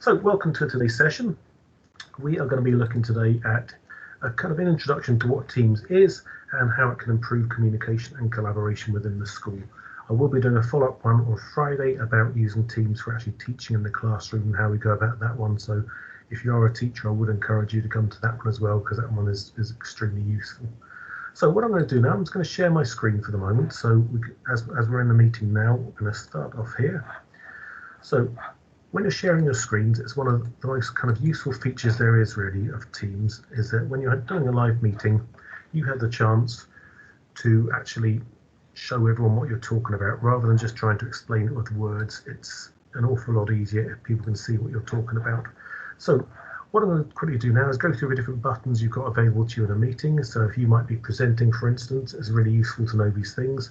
So welcome to today's session. We are going to be looking today at a kind of an introduction to what Teams is and how it can improve communication and collaboration within the school. I will be doing a follow-up one on Friday about using Teams for actually teaching in the classroom and how we go about that one. So if you are a teacher, I would encourage you to come to that one as well, because that one is extremely useful. So what I'm going to do now, I'm just going to share my screen for the moment. So as we're in the meeting now, we're going to start off here. So when you're sharing your screens, it's one of the most kind of useful features there is really of Teams, is that when you're doing a live meeting, you have the chance to actually show everyone what you're talking about rather than just trying to explain it with words. It's an awful lot easier if people can see what you're talking about. So what I'm going to quickly do now is go through the different buttons you've got available to you in a meeting. So if you might be presenting, for instance, it's really useful to know these things.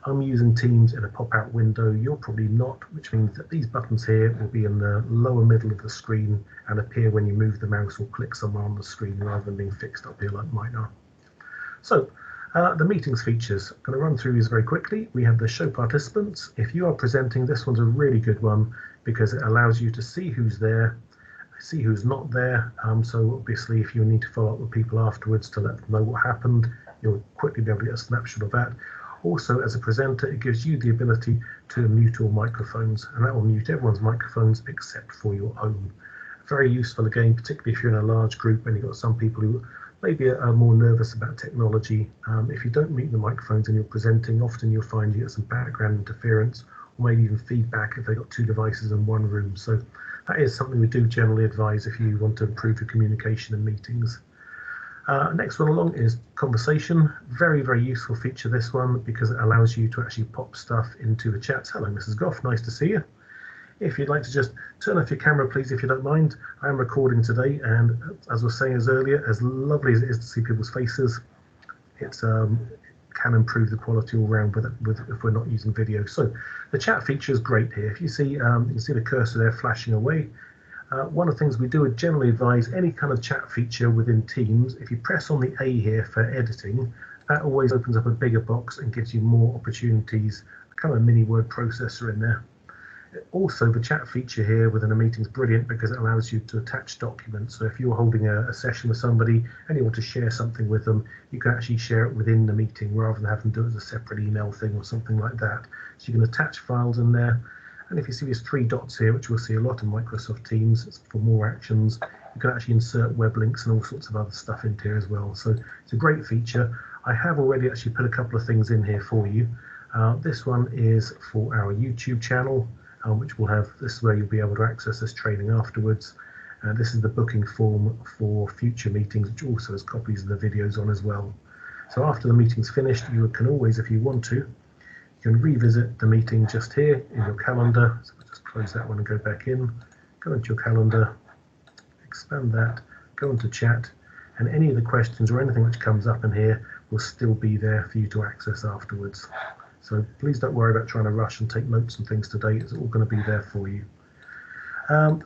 I'm using Teams in a pop-out window. You're probably not, which means that these buttons here will be in the lower middle of the screen and appear when you move the mouse or click somewhere on the screen rather than being fixed up here like mine are. So the meetings features, I'm going to run through these very quickly. We have the show participants. If you are presenting, this one's a really good one because it allows you to see who's there, see who's not there. So obviously if you need to follow up with people afterwards to let them know what happened, you'll quickly be able to get a snapshot of that. Also, as a presenter, it gives you the ability to mute all microphones, and that will mute everyone's microphones except for your own. Very useful again, particularly if you're in a large group and you've got some people who maybe are more nervous about technology. If you don't mute the microphones and you're presenting, often you'll find you get some background interference or maybe even feedback if they've got two devices in one room. So that is something we do generally advise if you want to improve your communication in meetings. Next one along is conversation. Very, very useful feature, this one, because it allows you to actually pop stuff into the chats. Hello, Mrs. Goff, nice to see you. If you'd like to just turn off your camera, please, if you don't mind. I am recording today, and as I was saying earlier, as lovely as it is to see people's faces, it can improve the quality all around if we're not using video. So the chat feature is great here. If you see, you can see the cursor there flashing away. One of the things we do would generally advise any kind of chat feature within Teams, if you press on the A here for editing, that always opens up a bigger box and gives you more opportunities, kind of a mini word processor in there. Also, the chat feature here within a meeting is brilliant because it allows you to attach documents. So if you're holding a session with somebody and you want to share something with them, you can actually share it within the meeting rather than having to do it as a separate email thing or something like that. So you can attach files in there. And if you see these three dots here, which we'll see a lot in Microsoft Teams, it's for more actions, you can actually insert web links and all sorts of other stuff into here as well. So it's a great feature. I have already actually put a couple of things in here for you. This one is for our YouTube channel, which will have, this is where you'll be able to access this training afterwards. This is the booking form for future meetings, which also has copies of the videos on as well. So after the meeting's finished, you can always, if you want to, you can revisit the meeting just here in your calendar. So we'll just close that one and go back in, go into your calendar, expand that, go into chat, and any of the questions or anything which comes up in here will still be there for you to access afterwards. So please don't worry about trying to rush and take notes and things today. It's all going to be there for you.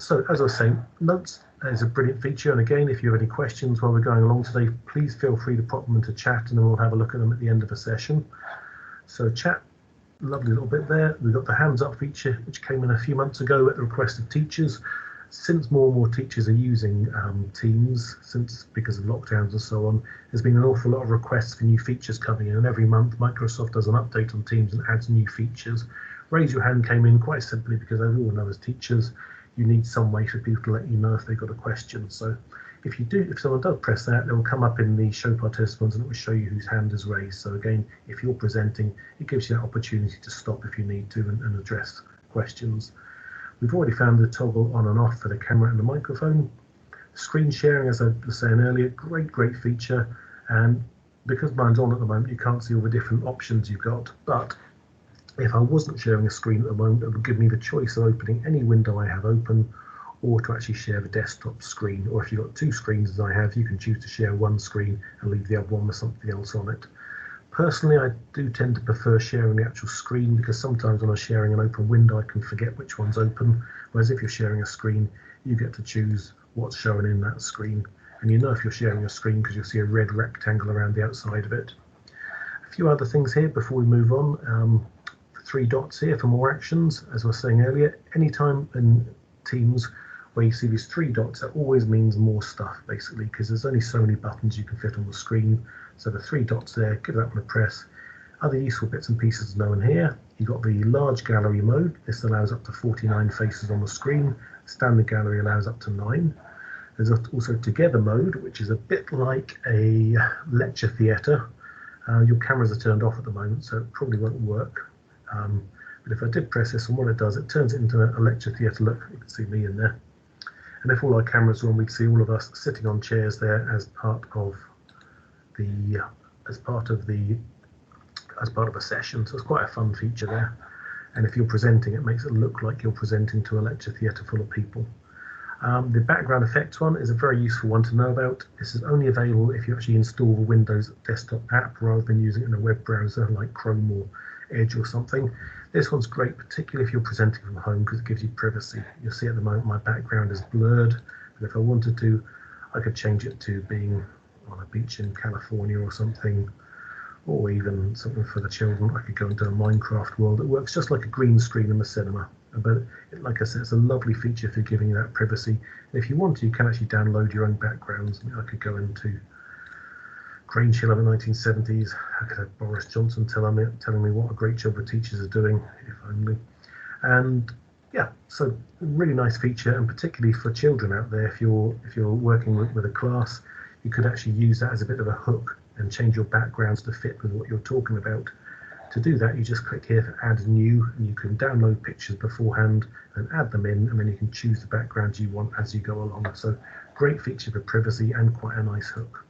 So as I was saying, notes is a brilliant feature. And again, if you have any questions while we're going along today, please feel free to pop them into chat and then we'll have a look at them at the end of the session. So chat, lovely little bit there. We've got the hands up feature, which came in a few months ago at the request of teachers. Since more and more teachers are using Teams, because of lockdowns and so on, there's been an awful lot of requests for new features coming in, and every month Microsoft does an update on Teams and adds new features. Raise your hand came in quite simply because, as we all know as teachers, you need some way for people to let you know if they've got a question. So if someone does press that, it will come up in the show participants and it will show you whose hand is raised. So again, if you're presenting, it gives you that opportunity to stop if you need to and address questions. We've already found the toggle on and off for the camera and the microphone. Screen sharing, as I was saying earlier, great feature. And because mine's on at the moment, you can't see all the different options you've got. But if I wasn't sharing a screen at the moment, it would give me the choice of opening any window I have open or to actually share the desktop screen. Or if you've got two screens as I have, you can choose to share one screen and leave the other one with something else on it. Personally, I do tend to prefer sharing the actual screen because sometimes when I'm sharing an open window, I can forget which one's open. Whereas if you're sharing a screen, you get to choose what's showing in that screen. And you know if you're sharing a screen because you'll see a red rectangle around the outside of it. A few other things here before we move on. 3 dots here for more actions. As I was saying earlier, anytime in Teams where you see these 3 dots, that always means more stuff, basically, because there's only so many buttons you can fit on the screen. So the 3 dots there, give that one a press. Other useful bits and pieces to know in here, you've got the large gallery mode. This allows up to 49 faces on the screen. Standard gallery allows up to 9. There's also together mode, which is a bit like a lecture theatre. Your cameras are turned off at the moment, so it probably won't work. But if I did press this, and what it does, it turns it into a lecture theatre look. You can see me in there. And if all our cameras were on, we'd see all of us sitting on chairs there as part of a session. So it's quite a fun feature there. And if you're presenting, it makes it look like you're presenting to a lecture theatre full of people. The background effects one is a very useful one to know about. This is only available if you actually install the Windows desktop app rather than using it in a web browser like Chrome or Edge or something. This one's great, particularly if you're presenting from home, because it gives you privacy. You'll see at the moment my background is blurred, but if I wanted to, I could change it to being on a beach in California or something, or even something for the children. I could go into a Minecraft world. It works just like a green screen in the cinema. But like I said, it's a lovely feature for giving you that privacy. And if you want to, you can actually download your own backgrounds. I could go into Grange Hill of the 1970s. I could have Boris Johnson telling me what a great job the teachers are doing, if only. And yeah, so really nice feature, and particularly for children out there, if you're working with a class, you could actually use that as a bit of a hook and change your backgrounds to fit with what you're talking about. To do that, you just click here for add new, and you can download pictures beforehand and add them in, and then you can choose the background you want as you go along. So great feature for privacy and quite a nice hook.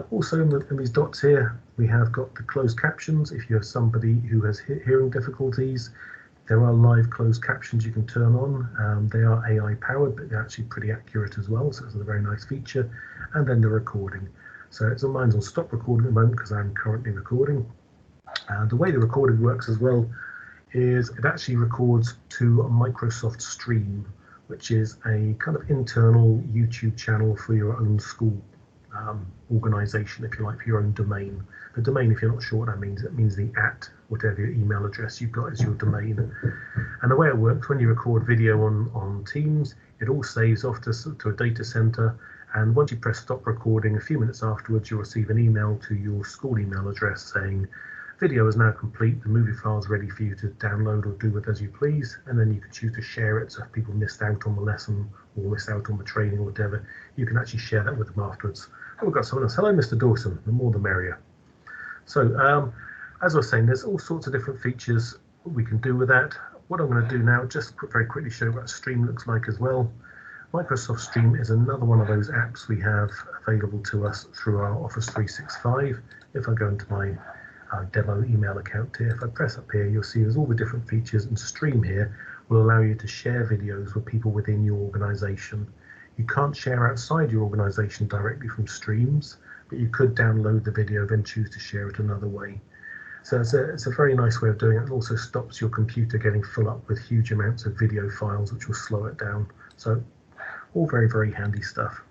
Also in these dots here, we have got the closed captions. If you have somebody who has hearing difficulties, there are live closed captions you can turn on. They are AI powered, but they're actually pretty accurate as well, so it's a very nice feature. And then the recording. So mine's on stop recording at the moment because I'm currently recording. The way the recording works as well is it actually records to a Microsoft Stream, which is a kind of internal YouTube channel for your own school organization, if you like, for your own domain. The domain, if you're not sure what that means, it means the whatever your email address you've got is your domain. And the way it works, when you record video on Teams, it all saves off to a data center. And once you press stop recording, a few minutes afterwards, you'll receive an email to your school email address saying, video is now complete, the movie file is ready for you to download or do with as you please, and then you can choose to share it. So if people missed out on the lesson or missed out on the training or whatever, you can actually share that with them afterwards. Oh, we've got someone else. Hello, Mr. Dawson. The more the merrier. So as I was saying, there's all sorts of different features we can do with that. What I'm going to do now, just very quickly show you what Stream looks like as well. Microsoft Stream is another one of those apps we have available to us through our Office 365. If I go into my demo email account here, if I press up here, you'll see there's all the different features, and Stream here will allow you to share videos with people within your organization. You can't share outside your organization directly from Streams, but you could download the video, then choose to share it another way. So it's a very nice way of doing it. It also stops your computer getting full up with huge amounts of video files, which will slow it down. So all very, very handy stuff.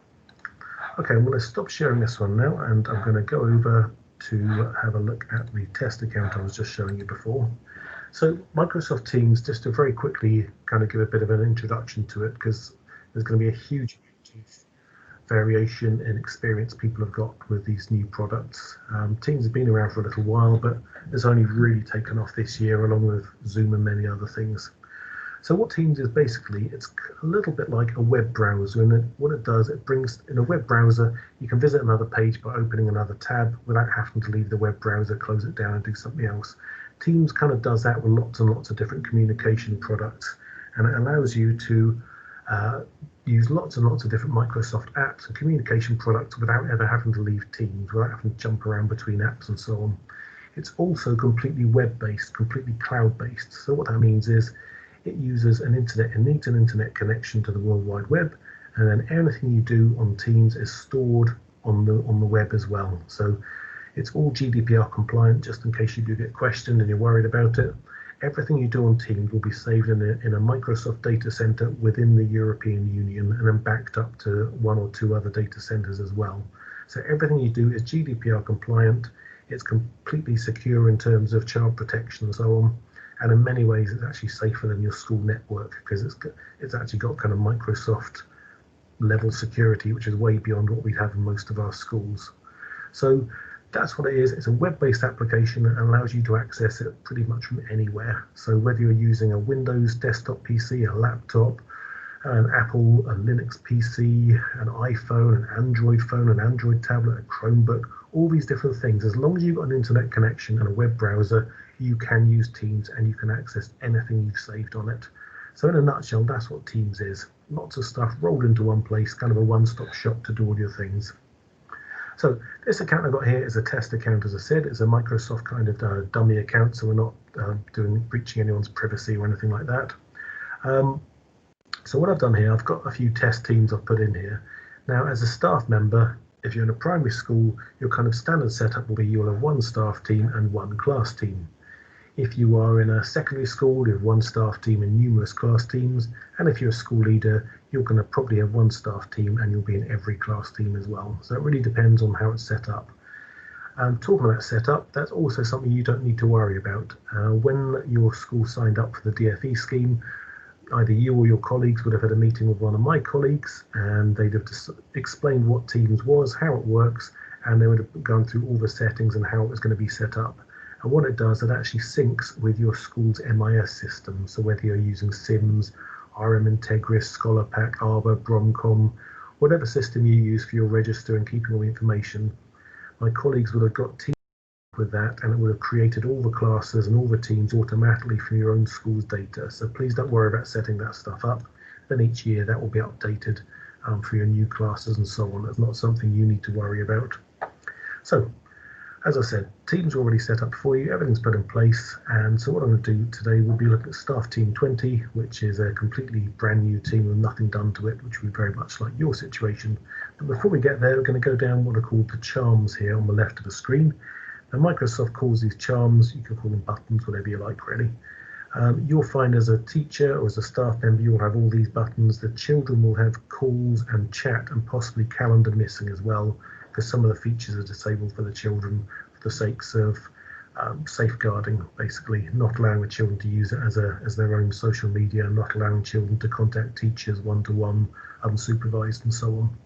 Okay, I'm going to stop sharing this one now, and I'm going to go over to have a look at the test account I was just showing you before. So Microsoft Teams, just to very quickly kind of give a bit of an introduction to it, because there's going to be a huge variation in experience people have got with these new products. Teams have been around for a little while, but it's only really taken off this year, along with Zoom and many other things. So what Teams is basically, it's a little bit like a web browser, and what it does, it brings, in a web browser, you can visit another page by opening another tab without having to leave the web browser, close it down and do something else. Teams kind of does that with lots and lots of different communication products, and it allows you to use lots and lots of different Microsoft apps and communication products without ever having to leave Teams, without having to jump around between apps and so on. It's also completely web-based, completely cloud-based. So what that means is it uses an internet, it needs an internet connection to the World Wide Web, and then everything you do on Teams is stored on the web as well. So it's all GDPR compliant, just in case you do get questioned and you're worried about it. Everything you do on Teams will be saved in a Microsoft data center within the European Union, and then backed up to 1 or 2 other data centers as well. So everything you do is GDPR compliant. It's completely secure in terms of child protection and so on. and in many ways it's actually safer than your school network because it's actually got kind of Microsoft level security, which is way beyond what we have in most of our schools. So that's what it is. It's a web-based application that allows you to access it pretty much from anywhere. So whether you're using a Windows desktop PC, a laptop, an Apple, a Linux PC, an iPhone, an Android phone, an Android tablet, a Chromebook, all these different things, as long as you've got an internet connection and a web browser, you can use Teams and you can access anything you've saved on it. So in a nutshell, that's what Teams is. Lots of stuff rolled into one place, kind of a one-stop shop to do all your things. So this account I've got here is a test account, as I said. It's a Microsoft kind of dummy account, so we're not breaching anyone's privacy or anything like that. So what I've done here, I've got a few test teams I've put in here. Now, as a staff member, if you're in a primary school, your kind of standard setup will be you'll have one staff team and one class team. If you are in a secondary school, you have one staff team and numerous class teams. And if you're a school leader, you're going to probably have one staff team and you'll be in every class team as well. So it really depends on how it's set up. Talking about setup, that's also something you don't need to worry about. When your school signed up for the DfE scheme, either you or your colleagues would have had a meeting with one of my colleagues and they'd have explained what Teams was, how it works, and they would have gone through all the settings and how it was going to be set up. And what it does, it actually syncs with your school's MIS system. So whether you're using Sims, RM Integris, ScholarPack, Arbor, Bromcom, whatever system you use for your register and keeping all the information, my colleagues would have got Teams with that, and it would have created all the classes and all the teams automatically from your own school's data. So please don't worry about setting that stuff up. Then each year that will be updated for your new classes and so on. It's not something you need to worry about. So as I said, Teams are already set up for you, everything's put in place, and so what I'm going to do today, we'll be looking at Staff Team 20, which is a completely brand new team with nothing done to it, which will be very much like your situation. But before we get there, we're going to go down what are called the charms here on the left of the screen. Now, Microsoft calls these charms, you can call them buttons, whatever you like really. You'll find as a teacher or as a staff member, you'll have all these buttons. The children will have calls and chat and possibly calendar missing as well, because some of the features are disabled for the children for the sakes of safeguarding, basically not allowing the children to use it as their own social media, and not allowing children to contact teachers one-to-one, unsupervised and so on.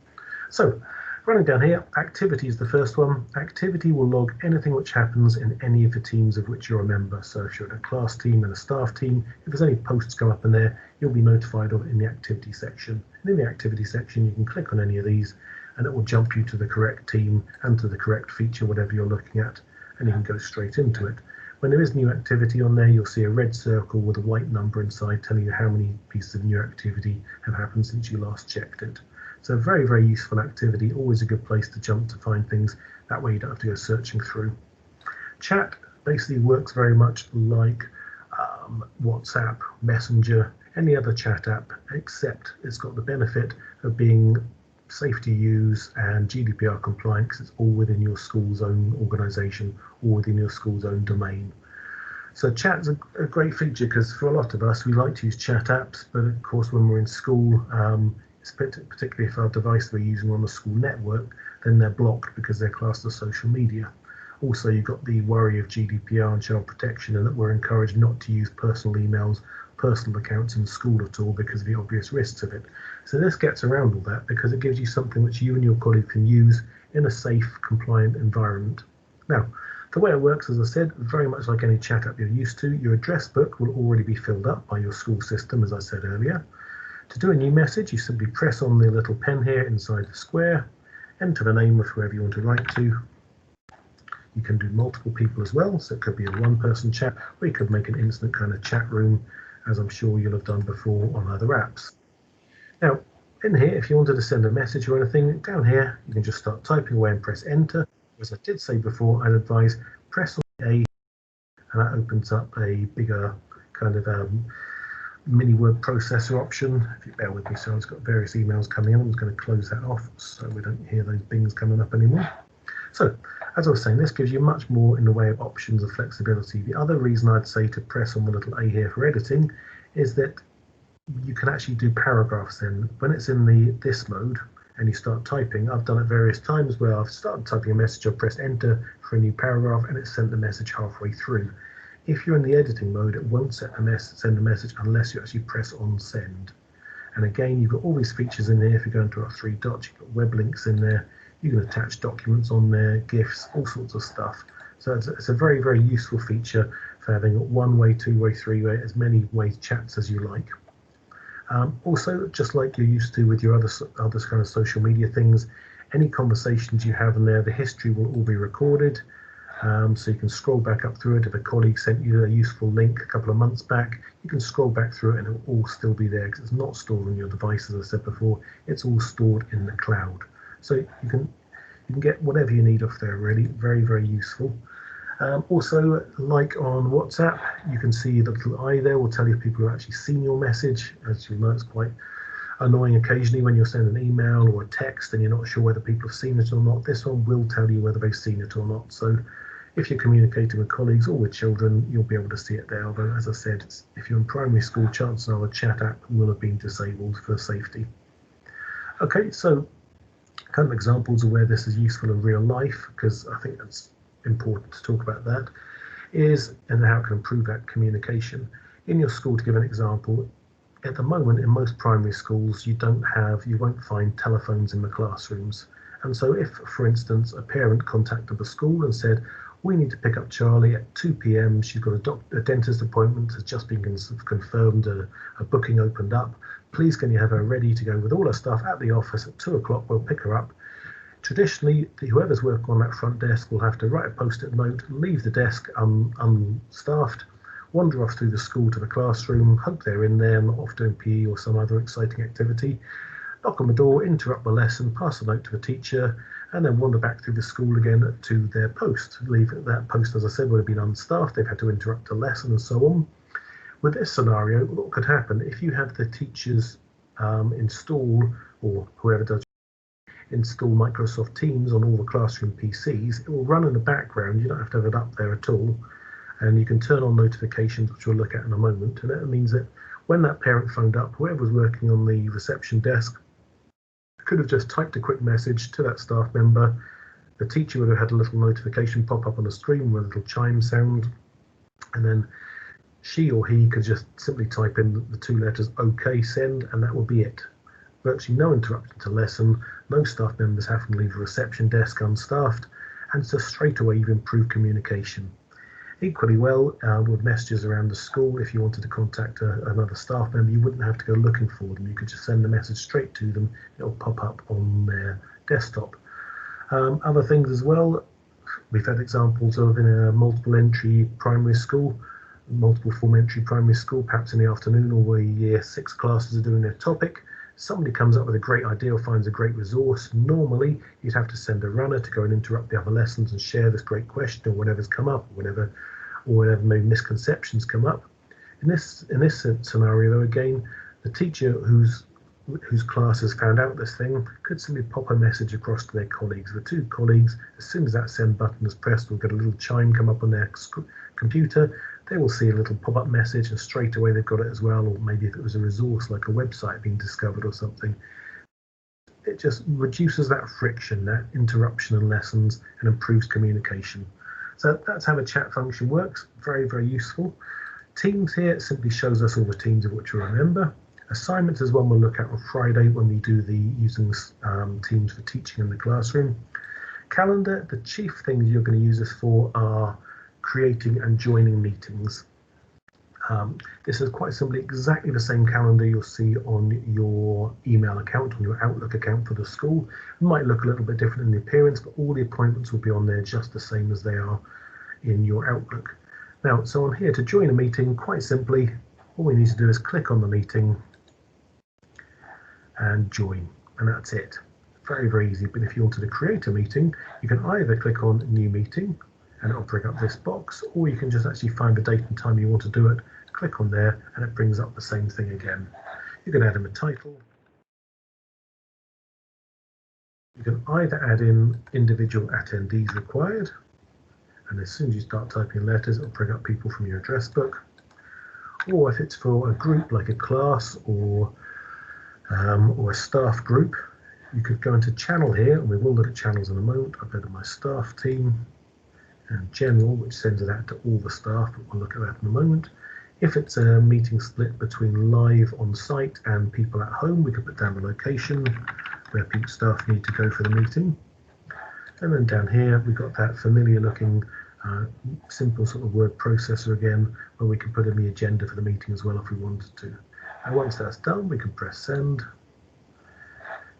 So running down here, activity is the first one. Activity will log anything which happens in any of the teams of which you're a member. So if you're in a class team and a staff team, if there's any posts come up in there, you'll be notified of it in the activity section. And in the activity section, you can click on any of these and it will jump you to the correct team and to the correct feature, whatever you're looking at, and you can go straight into it. When there is new activity on there, you'll see a red circle with a white number inside telling you how many pieces of new activity have happened since you last checked it. So very, very useful activity, always a good place to jump to find things. That way you don't have to go searching through. Chat basically works very much like WhatsApp, Messenger, any other chat app, except it's got the benefit of being safe to use and GDPR compliant because it's all within your school's own organisation or within your school's own domain. So chat's a great feature because for a lot of us, we like to use chat apps, but of course when we're in school, particularly if our device we're using on the school network, then they're blocked because they're classed as social media. Also, you've got the worry of GDPR and child protection, and that we're encouraged not to use personal emails, personal accounts in school at all because of the obvious risks of it. So this gets around all that because it gives you something which you and your colleague can use in a safe, compliant environment. Now, the way it works, as I said, very much like any chat app you're used to, your address book will already be filled up by your school system, as I said earlier. To do a new message, you simply press on the little pen here inside the square, enter the name of whoever you want to write to. You can do multiple people as well, so it could be a one-person chat, or you could make an instant kind of chat room, as I'm sure you'll have done before on other apps. Now, in here, if you wanted to send a message or anything, down here, you can just start typing away and press enter. As I did say before, I'd advise press on A, and that opens up a bigger kind of mini word processor option. If you bear with me, so I've got various emails coming in. I'm just going to close that off so we don't hear those bings coming up anymore. So, as I was saying, this gives you much more in the way of options of flexibility. The other reason I'd say to press on the little A here for editing is that you can actually do paragraphs then. When it's in this mode and you start typing, I've done it various times where I've started typing a message, I've pressed enter for a new paragraph and it's sent the message halfway through. If you're in the editing mode, it won't send a message unless you actually press on send. And again, you've got all these features in here. If you go into our 3 dots, you've got web links in there. You can attach documents on there, GIFs, all sorts of stuff. So it's a very, very useful feature for having one-way, two-way, three-way, as many way chats as you like. Also, just like you're used to with your other kind of social media things, any conversations you have in there, the history will all be recorded. So you can scroll back up through it. If a colleague sent you a useful link a couple of months back, you can scroll back through it and it will all still be there because it's not stored on your device, as I said before. It's all stored in the cloud. So you can get whatever you need off there, really. Very, very useful. Also, like on WhatsApp, you can see the little eye there will tell you if people have actually seen your message. As you know, it's quite annoying occasionally when you're sending an email or a text and you're not sure whether people have seen it or not. This one will tell you whether they've seen it or not. So if you're communicating with colleagues or with children, you'll be able to see it there. Although, as I said, if you're in primary school, chances are the chat app will have been disabled for safety. Okay, so kind of examples of where this is useful in real life, because I think that's important to talk about that, is and how it can improve that communication. In your school, to give an example, at the moment in most primary schools you won't find telephones in the classrooms. And so if, for instance, a parent contacted the school and said, we need to pick up Charlie at 2 p.m. She's got a dentist appointment, has just been confirmed, a booking opened up. Please can you have her ready to go with all her stuff at the office at 2 o'clock, we'll pick her up. Traditionally, whoever's working on that front desk will have to write a post-it note, leave the desk unstaffed, wander off through the school to the classroom, hope they're in there, not off doing PE or some other exciting activity, knock on the door, interrupt the lesson, pass a note to the teacher, and then wander back through the school again to their post. Leave that post, as I said, would have been unstaffed. They've had to interrupt a lesson and so on. With this scenario, what could happen if you have the teachers install, or whoever does, install Microsoft Teams on all the classroom PCs, it will run in the background. You don't have to have it up there at all. And you can turn on notifications, which we'll look at in a moment. And that means that when that parent phoned up, whoever was working on the reception desk could have just typed a quick message to that staff member. The teacher would have had a little notification pop up on the screen with a little chime sound. And then she or he could just simply type in the 2 letters OK, send, and that would be it. Virtually no interruption to lesson, no staff members having to leave the reception desk unstaffed, and so straight away you've improved communication. Equally well, with messages around the school, if you wanted to contact another staff member, you wouldn't have to go looking for them. You could just send the message straight to them. It'll pop up on their desktop. Other things as well, we've had examples of in a multiple form entry primary school, perhaps in the afternoon or where year 6 classes are doing their topic. Somebody comes up with a great idea or finds a great resource. Normally, you'd have to send a runner to go and interrupt the other lessons and share this great question or whatever's come up, or whatever maybe misconceptions come up. In this scenario, though, again, the teacher whose class has found out this thing could simply pop a message across to their colleagues. The 2 colleagues, as soon as that send button is pressed, will get a little chime come up on their computer. They will see a little pop-up message and straight away they've got it as well, or maybe if it was a resource like a website being discovered or something. It just reduces that friction, that interruption in lessons, and improves communication. So that's how the chat function works. Very, very useful. Teams here, it simply shows us all the teams of which we remember. Assignments is one we'll look at on Friday when we do the using Teams for teaching in the classroom. Calendar, the chief things you're going to use this for are creating and joining meetings. This is quite simply exactly the same calendar you'll see on your email account, on your Outlook account for the school. It might look a little bit different in the appearance, but all the appointments will be on there just the same as they are in your Outlook. Now, so on here, to join a meeting, quite simply, all we need to do is click on the meeting and join, and that's it. Very, very easy. But if you wanted to create a meeting, you can either click on New Meeting, and it'll bring up this box, or you can just actually find the date and time you want to do it, click on there, and it brings up the same thing again. You can add in a title. You can either add in individual attendees required, and as soon as you start typing letters, it'll bring up people from your address book. Or if it's for a group like a class or a staff group, you could go into channel here, and we will look at channels in a moment. I'll go to my staff team. and general, which sends it out to all the staff, but we'll look at that in a moment. If it's a meeting split between live on site and people at home, we can put down the location where staff need to go for the meeting. And then down here, we've got that familiar looking simple sort of word processor again, where we can put in the agenda for the meeting as well if we wanted to. And once that's done, we can press send.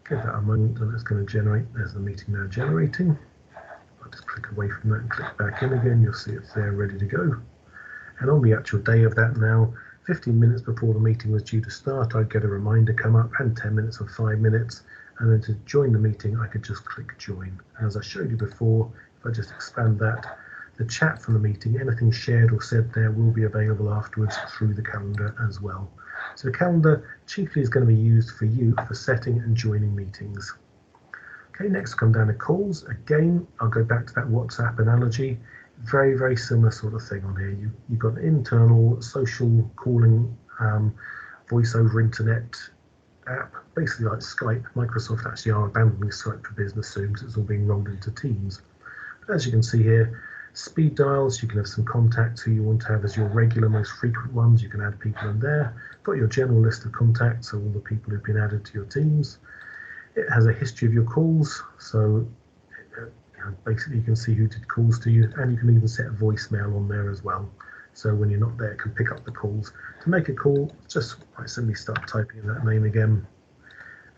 Give that a moment and it's going to generate. There's the meeting now generating. I'll just click away from that and click back in again. You'll see it's there ready to go. And on the actual day of that now, 15 minutes before the meeting was due to start, I'd get a reminder come up, and 10 minutes and 5 minutes. And then to join the meeting, I could just click join. And as I showed you before, if I just expand that, the chat from the meeting, anything shared or said there will be available afterwards through the calendar as well. So the calendar chiefly is going to be used for you for setting and joining meetings. Okay, next come down to calls. Again, I'll go back to that WhatsApp analogy. Very, very similar sort of thing on here. You've got an internal social calling voice over internet app, basically like Skype. Microsoft actually are abandoning Skype for Business soon because it's all being rolled into Teams. But as you can see here, speed dials, you can have some contacts who you want to have as your regular, most frequent ones. You can add people in there. Got your general list of contacts, so all the people who've been added to your teams. It has a history of your calls, so basically you can see who did calls to you, and you can even set a voicemail on there as well. So when you're not there, it can pick up the calls. To make a call, just simply start typing in that name again.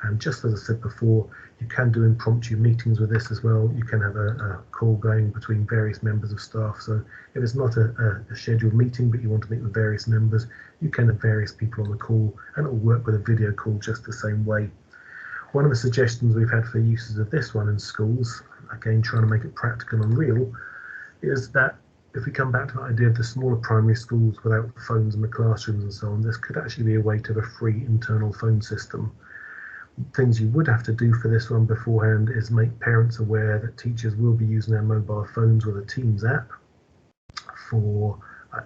And just as I said before, you can do impromptu meetings with this as well. You can have a call going between various members of staff. So if it's not a scheduled meeting, but you want to meet with various members, you can have various people on the call, and it will work with a video call just the same way. One of the suggestions we've had for uses of this one in schools, again trying to make it practical and real, is that if we come back to the idea of the smaller primary schools without phones in the classrooms and so on, this could actually be a way to have a free internal phone system. Things you would have to do for this one beforehand is make parents aware that teachers will be using their mobile phones with a Teams app for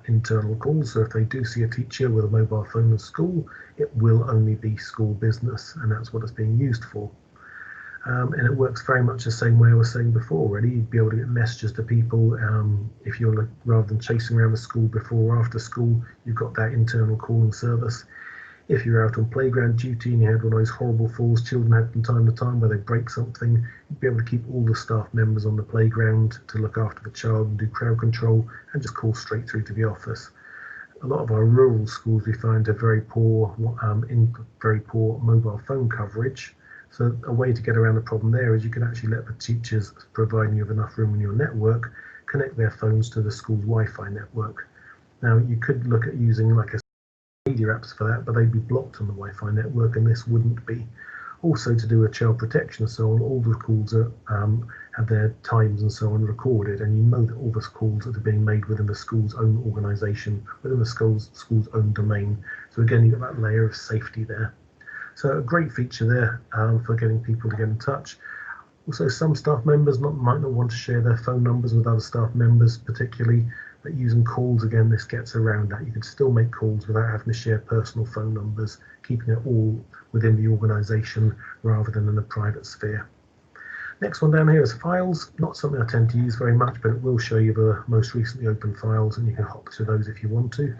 internal calls. So if they do see a teacher with a mobile phone in school, it will only be school business, and that's what it's being used for. And it works very much the same way I was saying before, really. You'd be able to get messages to people if you're, rather than chasing around the school before or after school, you've got that internal calling service. If you're out on playground duty and you had one of those horrible falls children had from time to time where they break something, you'd be able to keep all the staff members on the playground to look after the child and do crowd control and just call straight through to the office. A lot of our rural schools we find have very poor mobile phone coverage. So a way to get around the problem there is you can actually let the teachers, providing you have enough room in your network, connect their phones to the school's Wi-Fi network. Now you could look at using like a media apps for that, but they'd be blocked on the Wi-Fi network, and this wouldn't be. Also, to do with child protection and so on, all the calls are, have their times and so on recorded, and you know that all the calls that are being made within the school's own organisation, within the school's own domain. So again, you've got that layer of safety there. So a great feature there for getting people to get in touch. Also, some staff members might not want to share their phone numbers with other staff members particularly, but using calls, again, this gets around that. You can still make calls without having to share personal phone numbers, keeping it all within the organisation rather than in a private sphere. Next one down here is files. Not something I tend to use very much, but it will show you the most recently opened files, and you can hop to those if you want to.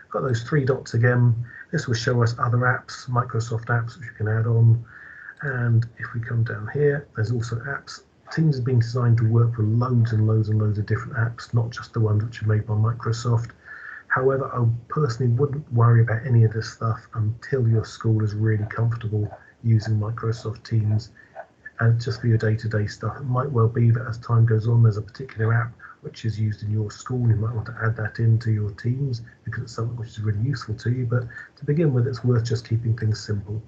Got those three dots again. This will show us other apps, Microsoft apps, which you can add on. And if we come down here, there's also apps. Teams has been designed to work with loads and loads and loads of different apps, not just the ones which are made by Microsoft. However, I personally wouldn't worry about any of this stuff until your school is really comfortable using Microsoft Teams and just for your day-to-day stuff. It might well be that as time goes on, there's a particular app which is used in your school. You might want to add that into your teams because it's something which is really useful to you. But to begin with, it's worth just keeping things simple.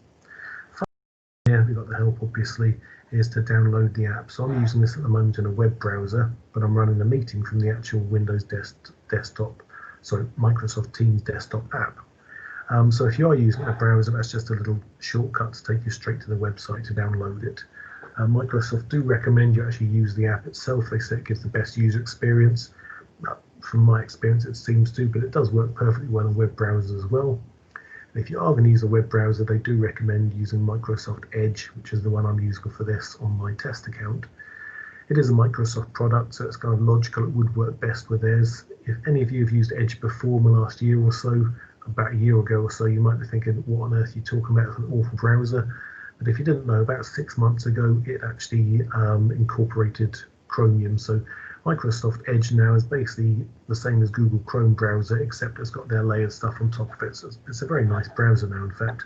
Here, we've got the help, obviously, is to download the app. So I'm using this at the moment in a web browser, but I'm running the meeting from the actual Windows Microsoft Teams desktop app. So if you are using a browser, that's just a little shortcut to take you straight to the website to download it. Microsoft do recommend you actually use the app itself. They say it gives the best user experience. From my experience, it seems to, but it does work perfectly well on web browsers as well. If you are going to use a web browser, they do recommend using Microsoft Edge, which is the one I'm using for this on my test account. It is a Microsoft product, so it's kind of logical it would work best with theirs. If any of you have used Edge before in the last year or so, about a year ago or so, you might be thinking, what on earth are you talking about? It's an awful browser. But if you didn't know, about 6 months ago, it actually incorporated Chromium. So Microsoft Edge now is basically the same as Google Chrome browser, except it's got their layered stuff on top of it. So it's a very nice browser now, in fact.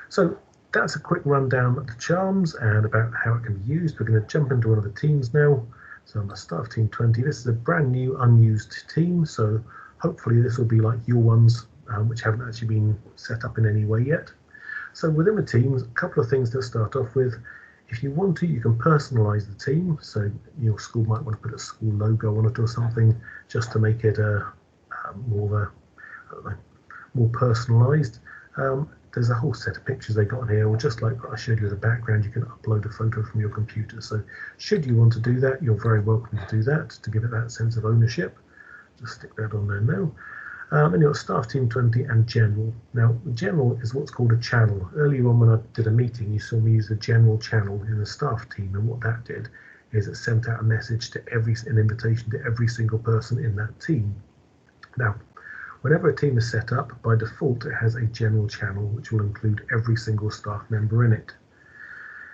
So that's a quick rundown of the charms and about how it can be used. We're going to jump into one of the teams now. So I'm a staff team 20. This is a brand new unused team. So hopefully this will be like your ones, which haven't actually been set up in any way yet. So within the teams, a couple of things to start off with. If you want to, you can personalize the team. So your school might want to put a school logo on it or something, just to make it more personalized. There's a whole set of pictures they got on here, or just like I showed you the background, you can upload a photo from your computer. So should you want to do that, you're very welcome to do that, to give it that sense of ownership. Just stick that on there now. And you've got staff team 20 and general. Now, general is what's called a channel. Earlier on when I did a meeting, you saw me use the general channel in the staff team, and what that did is it sent out a message to an invitation to every single person in that team. Now, whenever a team is set up, by default, it has a general channel, which will include every single staff member in it.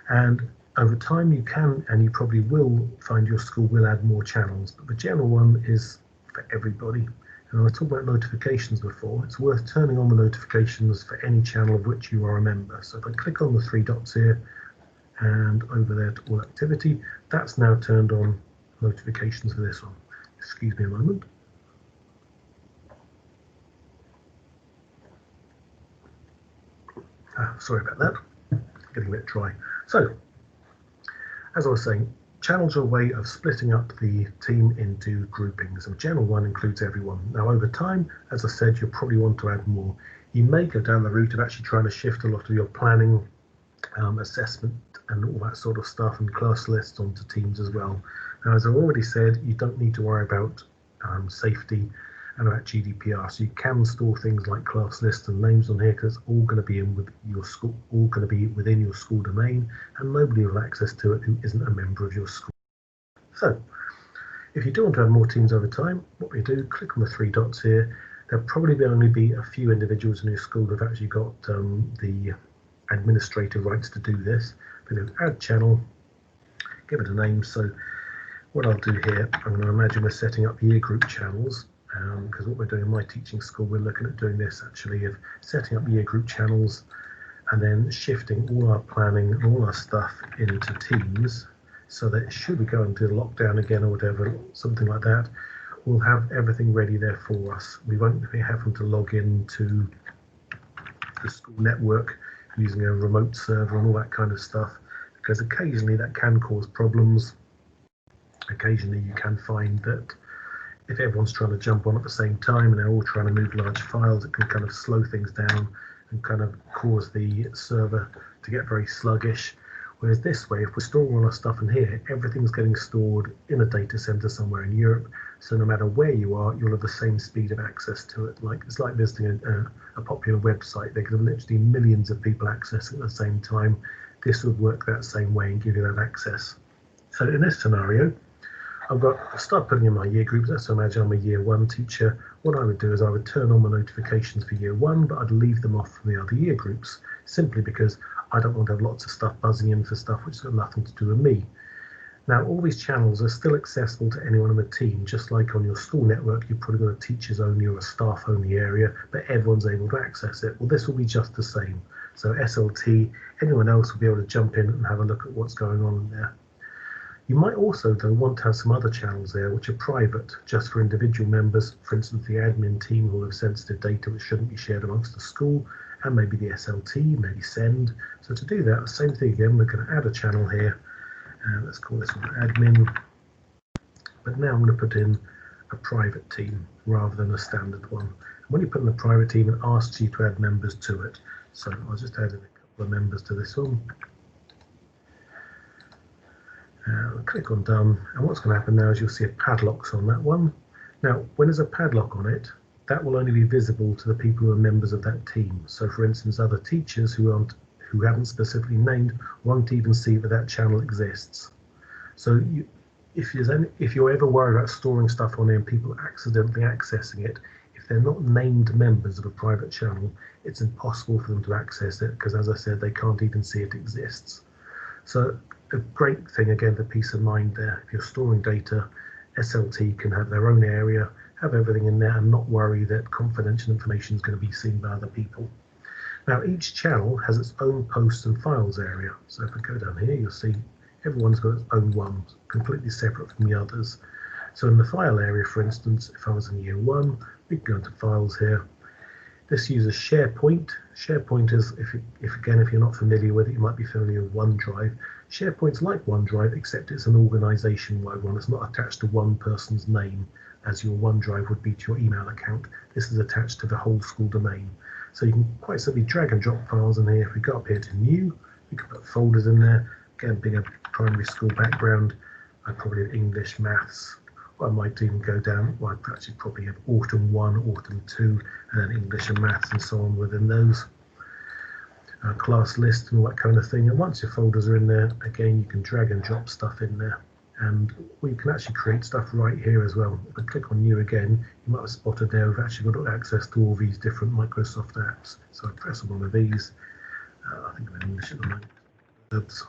And over time, you can, and you probably will, find your school will add more channels, but the general one is for everybody. And I talked about notifications before. It's worth turning on the notifications for any channel of which you are a member. So if I click on the 3 dots here and over there to all activity, that's now turned on notifications for this one. Excuse me a moment. Sorry about that, getting a bit dry. So, as I was saying, channels are a way of splitting up the team into groupings, and general one includes everyone. Now over time, as I said, you'll probably want to add more. You may go down the route of actually trying to shift a lot of your planning, assessment and all that sort of stuff and class lists onto teams as well. Now, as I've already said, you don't need to worry about safety and about GDPR, so you can store things like class lists and names on here because it's all going to be in with your school, all going to be within your school domain, and nobody will have access to it who isn't a member of your school. So, if you do want to add more teams over time, what we do, click on the 3 dots here. There'll probably only be a few individuals in your school who've actually got the administrative rights to do this. But if add channel, give it a name. So, what I'll do here, I'm going to imagine we're setting up year group channels. Because what we're doing in my teaching school, we're looking at doing this actually, of setting up year group channels and then shifting all our planning and all our stuff into teams, so that should we go into lockdown again or whatever, something like that, we'll have everything ready there for us. We won't be having to log into the school network using a remote server and all that kind of stuff, because occasionally that can cause problems. Occasionally you can find that if everyone's trying to jump on at the same time and they're all trying to move large files, it can kind of slow things down and kind of cause the server to get very sluggish. Whereas this way, if we're storing all our stuff in here, everything's getting stored in a data center somewhere in Europe. So no matter where you are, you'll have the same speed of access to it. It's like visiting a popular website. There could have literally millions of people accessing at the same time. This would work that same way and give you that access. So in this scenario, I start putting in my year groups. Let's imagine I'm a year 1 teacher. What I would do is I would turn on my notifications for year 1, but I'd leave them off from the other year groups, simply because I don't want to have lots of stuff buzzing in for stuff which has got nothing to do with me. Now, all these channels are still accessible to anyone in the team, just like on your school network, you've probably got a teachers only or a staff only area, but everyone's able to access it. Well, this will be just the same. So SLT, anyone else will be able to jump in and have a look at what's going on in there. You might also, though, want to have some other channels there which are private, just for individual members, for instance, the admin team who have sensitive data which shouldn't be shared amongst the school, and maybe the SLT, maybe send. So to do that, same thing again, we're going to add a channel here, and let's call this one admin. But now I'm going to put in a private team rather than a standard one. And when you put in a private team, it asks you to add members to it. So I'll just add in a couple of members to this one. Click on done, and what's going to happen now is you'll see a padlocks on that one. Now, when there's a padlock on it, that will only be visible to the people who are members of that team. So, for instance, other teachers who haven't specifically named won't even see that that channel exists. So if you're ever worried about storing stuff on there and people accidentally accessing it, if they're not named members of a private channel, it's impossible for them to access it because, as I said, they can't even see it exists. So a great thing, again, for peace of mind there. If you're storing data, SLT can have their own area, have everything in there and not worry that confidential information is going to be seen by other people. Now, each channel has its own posts and files area. So if I go down here, you'll see everyone's got its own one, completely separate from the others. So in the file area, for instance, if I was in year 1, we can go into files here. This uses SharePoint. SharePoint is, if you're not familiar with it, you might be familiar with OneDrive. SharePoint's like OneDrive, except it's an organization-wide one. It's not attached to one person's name, as your OneDrive would be to your email account. This is attached to the whole school domain. So you can quite simply drag and drop files in here. If we go up here to New, we can put folders in there. Again, being a primary school background, I probably have English, Maths, or I might even go down, well, I'd actually probably have Autumn 1, Autumn 2, and then English and Maths and so on within those. Class list and all that kind of thing. And once your folders are in there, again, you can drag and drop stuff in there. And we can actually create stuff right here as well. If I click on New again, you might have spotted there we've actually got access to all these different Microsoft apps. So I press on one of these. I think I'm in English at the moment. Oops.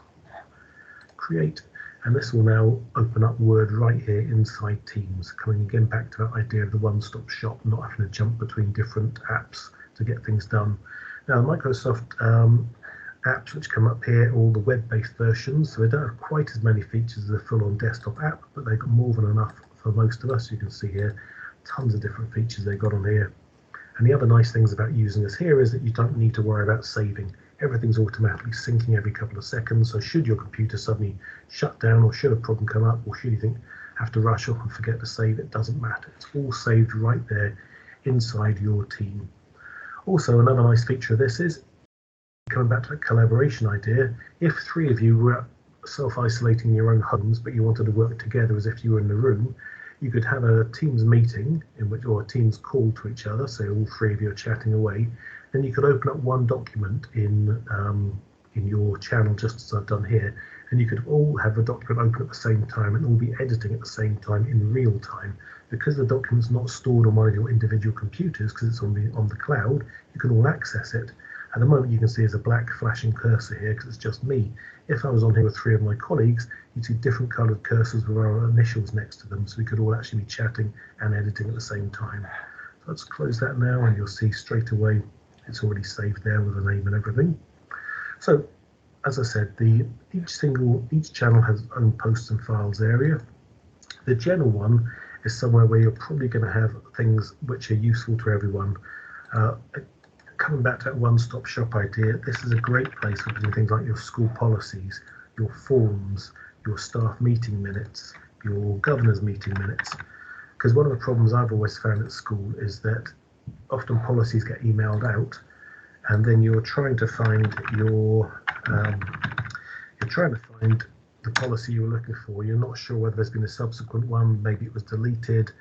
Create, and this will now open up Word right here inside Teams, coming again back to that idea of the one-stop shop, not having to jump between different apps to get things done. Now, Microsoft apps which come up here, all the web-based versions, so they don't have quite as many features as a full-on desktop app, but they've got more than enough for most of us. You can see here tons of different features they've got on here. And the other nice things about using this here is that you don't need to worry about saving. Everything's automatically syncing every couple of seconds, so should your computer suddenly shut down, or should a problem come up, or should you have to rush off and forget to save, it doesn't matter. It's all saved right there inside your team. Also, another nice feature of this is, coming back to that collaboration idea, if 3 of you were self-isolating in your own homes, but you wanted to work together as if you were in the room, you could have a Teams meeting or a Teams call to each other, so all 3 of you are chatting away. Then you could open up one document in your channel, just as I've done here, and you could all have the document open at the same time and all be editing at the same time in real time. Because the document's not stored on one of your individual computers, because it's on the cloud, you can all access it. At the moment, you can see there's a black flashing cursor here because it's just me. If I was on here with 3 of my colleagues, you'd see different coloured cursors with our initials next to them, so we could all actually be chatting and editing at the same time. So let's close that now, and you'll see straight away it's already saved there with the name and everything. So, as I said, each channel has its own posts and files area. The general one is somewhere where you're probably going to have things which are useful to everyone. Coming back to that one-stop shop idea, this is a great place for putting things like your school policies, your forms, your staff meeting minutes, your governor's meeting minutes. Because one of the problems I've always found at school is that often policies get emailed out, and then you're trying to find the policy you're looking for. You're not sure whether there's been a subsequent one, maybe it was deleted,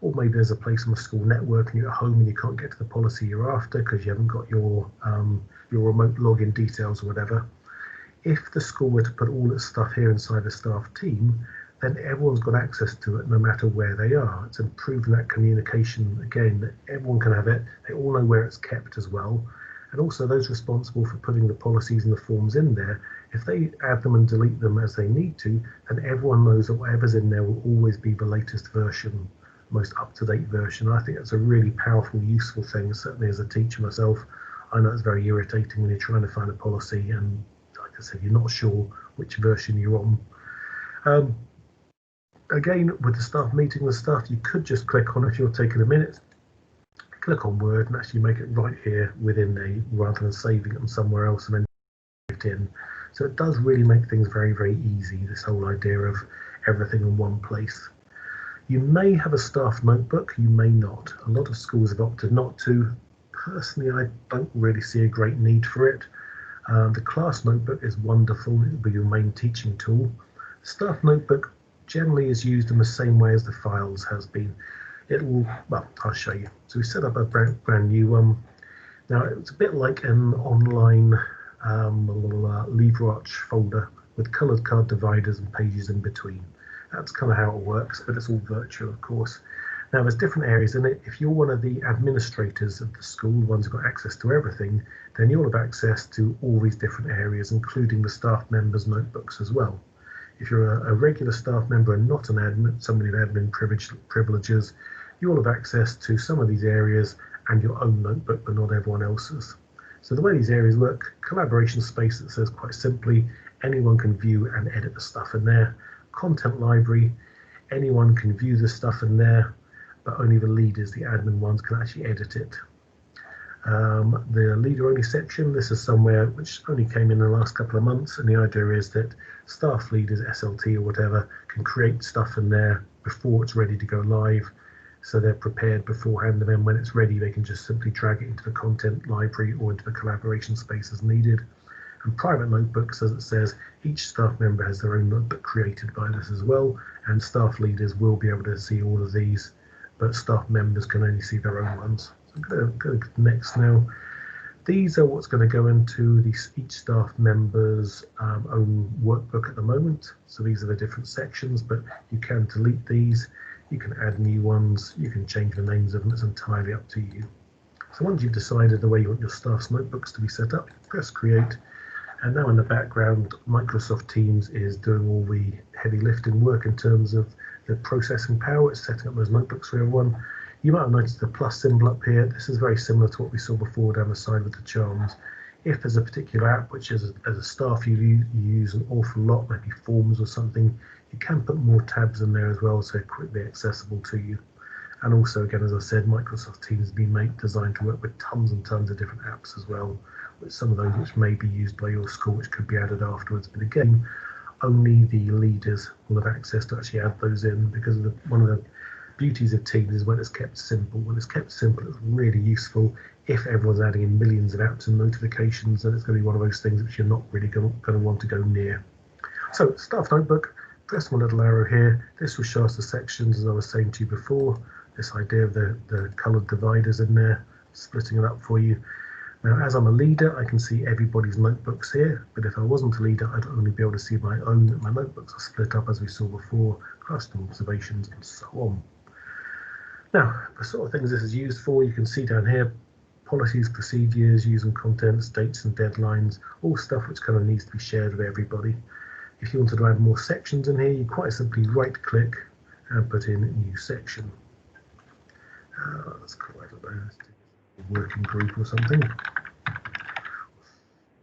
or maybe there's a place on the school network and you're at home and you can't get to the policy you're after because you haven't got your remote login details or whatever. If the school were to put all its stuff here inside the staff team, then everyone's got access to it no matter where they are. It's improving that communication again, that everyone can have it. They all know where it's kept as well. And also those responsible for putting the policies and the forms in there, if they add them and delete them as they need to, then everyone knows that whatever's in there will always be the latest version, most up-to-date version. I think that's a really powerful, useful thing. Certainly as a teacher myself, I know it's very irritating when you're trying to find a policy and, like I said, you're not sure which version you're on. Again, with the staff meeting and stuff, you could just click on, if you're taking a minute, click on Word and actually make it right here within there rather than saving it on somewhere else and then it in. So it does really make things very, very easy, this whole idea of everything in one place. You may have a staff notebook, you may not. A lot of schools have opted not to. Personally, I don't really see a great need for it. The class notebook is wonderful, it'll be your main teaching tool. The staff notebook generally is used in the same way as the files has been. Well, I'll show you. So we set up a brand new one. Now it's a bit like an online LibreArch folder with coloured card dividers and pages in between. That's kind of how it works, but it's all virtual, of course. Now, there's different areas in it. If you're one of the administrators of the school, the ones who've got access to everything, then you'll have access to all these different areas, including the staff members' notebooks as well. If you're a regular staff member and not an admin, somebody with admin privileges, you'll have access to some of these areas and your own notebook, but not everyone else's. So the way these areas work, collaboration space that says quite simply, anyone can view and edit the stuff in there. Content library, anyone can view the stuff in there, but only the leaders, the admin ones, can actually edit it. The leader only section, this is somewhere which only came in the last couple of months, and the idea is that staff leaders, SLT or whatever, can create stuff in there before it's ready to go live, so they're prepared beforehand, and then when it's ready they can just simply drag it into the content library or into the collaboration space as needed. And private notebooks, as it says, each staff member has their own notebook created by this as well, and staff leaders will be able to see all of these, but staff members can only see their own ones. So I'm going to go next now. These are what's going to go into each staff member's own workbook at the moment. So these are the different sections, but you can delete these, you can add new ones, you can change the names of them, it's entirely up to you. So once you've decided the way you want your staff's notebooks to be set up, press create. And now in the background, Microsoft Teams is doing all the heavy lifting work in terms of the processing power. It's setting up those notebooks for everyone. You might have noticed the plus symbol up here. This is very similar to what we saw before down the side with the charms. If there's a particular app which as a staff you use an awful lot, maybe forms or something, you can put more tabs in there as well, so quickly accessible to you. And also, again, as I said, Microsoft Teams has been designed to work with tons and tons of different apps as well, with some of those which may be used by your school, which could be added afterwards. But again, only the leaders will have access to actually add those in, because one of the beauties of Teams is when it's kept simple. When it's kept simple, it's really useful. If everyone's adding in millions of apps and notifications, then it's going to be one of those things which you're not really going to want to go near. So, staff notebook, press my little arrow here. This will show us the sections, as I was saying to you before. This idea of the coloured dividers in there, splitting it up for you. Now, as I'm a leader, I can see everybody's notebooks here, but if I wasn't a leader, I'd only be able to see my own. My notebooks are split up, as we saw before, custom observations, and so on. Now, the sort of things this is used for, you can see down here, policies, procedures, using contents, dates and deadlines, all stuff which kind of needs to be shared with everybody. If you wanted to add more sections in here, you quite simply right-click and put in a new section. Let's call it a working group or something.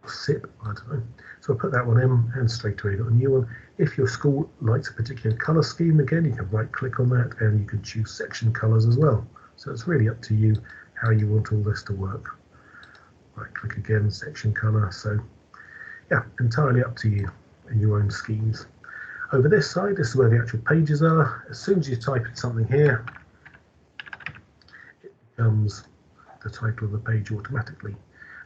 SIP, I don't know. So I'll put that one in and straight away got a new one. If your school likes a particular colour scheme, again, you can right click on that and you can choose section colours as well. So it's really up to you how you want all this to work. Right click again, section colour. So yeah, entirely up to you and your own schemes. Over this side, this is where the actual pages are. As soon as you type in something here, it becomes the title of the page automatically.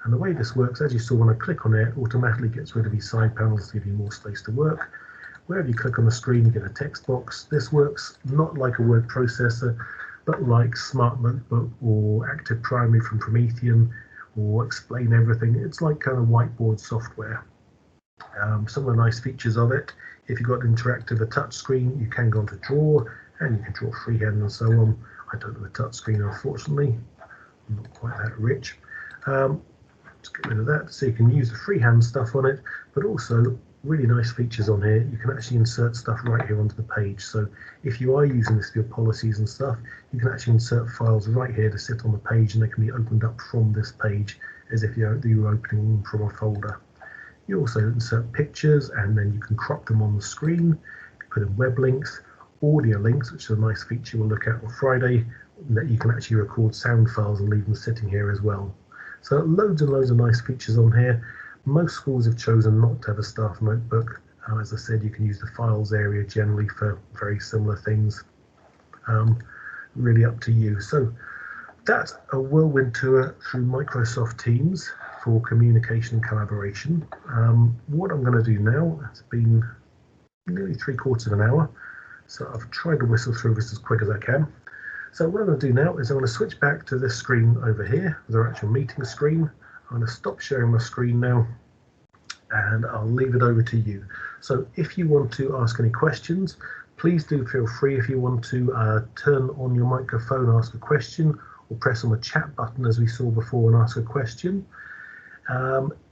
And the way this works, as you saw when I click on it, automatically gets rid of these side panels to give you more space to work. Wherever you click on the screen, you get a text box. This works not like a word processor, but like Smart Notebook or Active Primary from Promethean or Explain Everything. It's like kind of whiteboard software. Some of the nice features of it, if you've got interactive, a touch screen, you can go on to draw, and you can draw freehand and so on. I don't have a touch screen, unfortunately. I'm not quite that rich. Let's get rid of that. So you can use the freehand stuff on it, but also really nice features on here. You can actually insert stuff right here onto the page. So if you are using this for your policies and stuff, you can actually insert files right here to sit on the page, and they can be opened up from this page as if you're opening them from a folder. You also insert pictures, and then you can crop them on the screen. You can put in web links, audio links, which is a nice feature we'll look at on Friday, that you can actually record sound files and leave them sitting here as well. So loads and loads of nice features on here. Most schools have chosen not to have a staff notebook. As I said, you can use the files area generally for very similar things. Really up to you. So that's a whirlwind tour through Microsoft Teams for communication and collaboration. What I'm going to do now, it's been nearly 3/4 of an hour, so I've tried to whistle through this as quick as I can. So what I'm going to do now is I'm going to switch back to this screen over here, the actual meeting screen. I'm going to stop sharing my screen now, and I'll leave it over to you. So if you want to ask any questions, please do feel free. If you want to turn on your microphone, ask a question, or press on the chat button as we saw before and ask a question.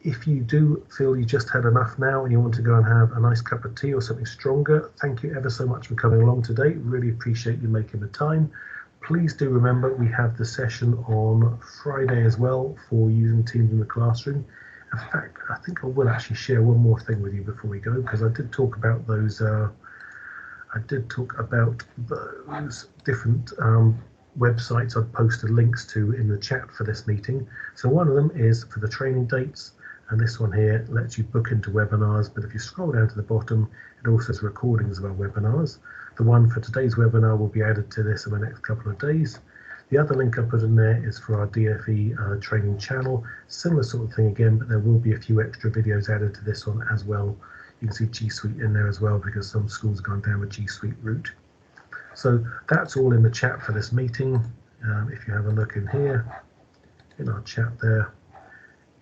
If you do feel you just had enough now and you want to go and have a nice cup of tea or something stronger, thank you ever so much for coming along today. Really appreciate you making the time. Please do remember we have the session on Friday as well for using Teams in the classroom. In fact, I think I will actually share one more thing with you before we go, because I did talk about those different websites I've posted links to in the chat for this meeting. So one of them is for the training dates, and this one here lets you book into webinars, but if you scroll down to the bottom, it also has recordings of our webinars. The one for today's webinar will be added to this in the next couple of days. The other link I put in there is for our DfE training channel, similar sort of thing again, but there will be a few extra videos added to this one as well. You can see G Suite in there as well, because some schools have gone down the G Suite route. So that's all in the chat for this meeting. If you have a look in here, in our chat there,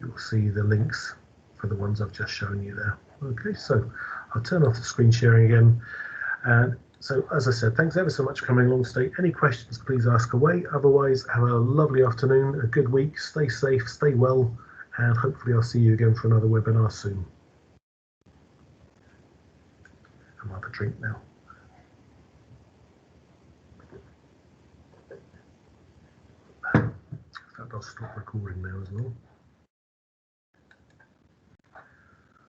you'll see the links for the ones I've just shown you there. Okay, so I'll turn off the screen sharing again. And so, as I said, thanks ever so much for coming along today. Any questions, please ask away. Otherwise, have a lovely afternoon, a good week, stay safe, stay well, and hopefully I'll see you again for another webinar soon. I'll have a drink now. In fact, I'll stop recording now as well.